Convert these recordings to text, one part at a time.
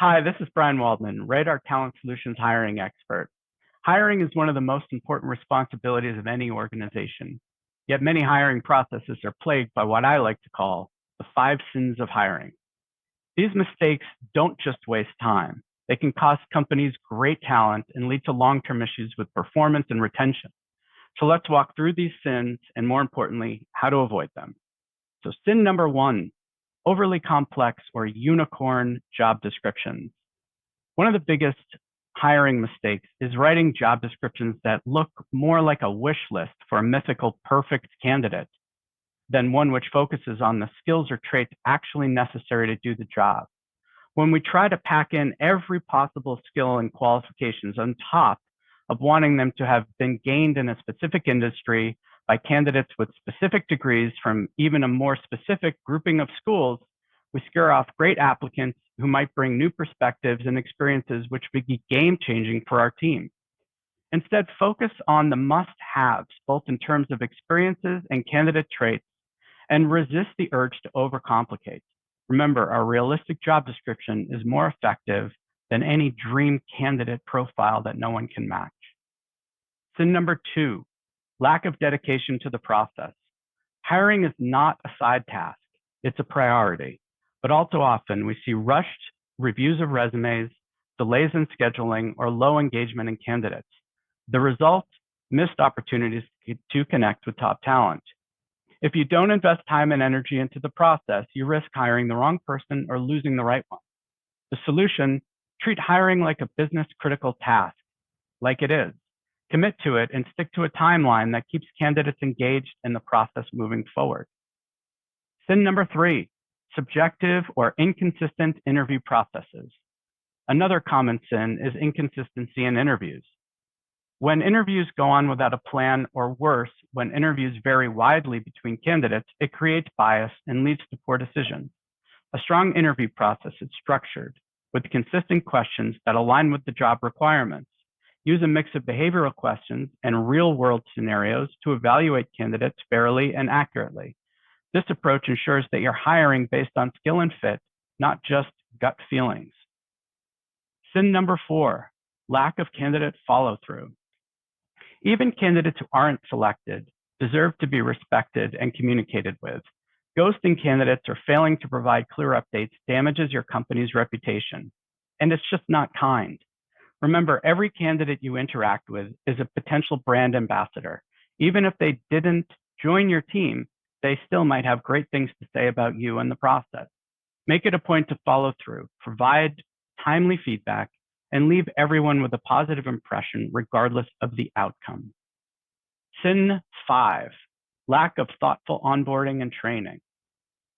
Hi, this is Brian Waldman, Radar Talent Solutions hiring expert. Hiring is one of the most important responsibilities of any organization. Yet many hiring processes are plagued by what I like to call the 5 sins of hiring. These mistakes don't just waste time. They can cost companies great talent and lead to long-term issues with performance and retention. So let's walk through these sins and, more importantly, how to avoid them. So sin number 1, overly complex or unicorn job descriptions. One of the biggest hiring mistakes is writing job descriptions that look more like a wish list for a mythical perfect candidate than one which focuses on the skills or traits actually necessary to do the job. When we try to pack in every possible skill and qualifications on top of wanting them to have been gained in a specific industry by candidates with specific degrees from even a more specific grouping of schools, we scare off great applicants who might bring new perspectives and experiences which would be game-changing for our team. Instead, focus on the must-haves, both in terms of experiences and candidate traits, and resist the urge to overcomplicate. Remember, a realistic job description is more effective than any dream candidate profile that no one can match. Sin number 2, lack of dedication to the process. Hiring is not a side task, it's a priority. But all too often, we see rushed reviews of resumes, delays in scheduling, or low engagement in candidates. The result, missed opportunities to connect with top talent. If you don't invest time and energy into the process, you risk hiring the wrong person or losing the right one. The solution, treat hiring like a business-critical task, like it is. Commit to it and stick to a timeline that keeps candidates engaged in the process moving forward. Sin number 3, subjective or inconsistent interview processes. Another common sin is inconsistency in interviews. When interviews go on without a plan, or worse, when interviews vary widely between candidates, it creates bias and leads to poor decisions. A strong interview process is structured with consistent questions that align with the job requirements. Use a mix of behavioral questions and real-world scenarios to evaluate candidates fairly and accurately. This approach ensures that you're hiring based on skill and fit, not just gut feelings. Sin number 4, lack of candidate follow-through. Even candidates who aren't selected deserve to be respected and communicated with. Ghosting candidates or failing to provide clear updates damages your company's reputation, and it's just not kind. Remember, every candidate you interact with is a potential brand ambassador. Even if they didn't join your team, they still might have great things to say about you in the process. Make it a point to follow through, provide timely feedback, and leave everyone with a positive impression regardless of the outcome. Sin 5, lack of thoughtful onboarding and training.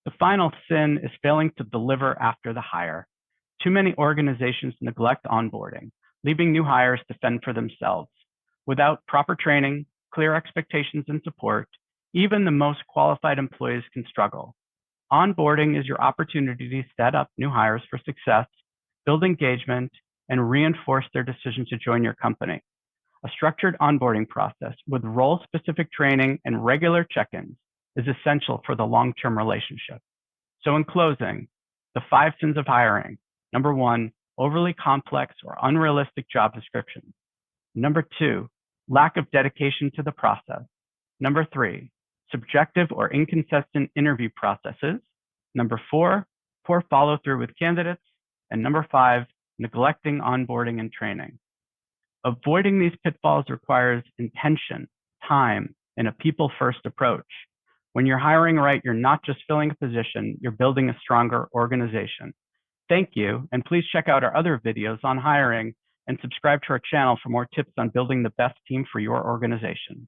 The final sin is failing to deliver after the hire. Too many organizations neglect onboarding, leaving new hires to fend for themselves. Without proper training, clear expectations, and support, even the most qualified employees can struggle. Onboarding is your opportunity to set up new hires for success, build engagement, and reinforce their decision to join your company. A structured onboarding process with role-specific training and regular check-ins is essential for the long-term relationship. So in closing, the 5 sins of hiring. Number 1, overly complex or unrealistic job descriptions. Number 2, lack of dedication to the process. Number 3, subjective or inconsistent interview processes. Number 4, poor follow-through with candidates. And number 5, neglecting onboarding and training. Avoiding these pitfalls requires intention, time, and a people-first approach. When you're hiring right, you're not just filling a position, you're building a stronger organization. Thank you, and please check out our other videos on hiring and subscribe to our channel for more tips on building the best team for your organization.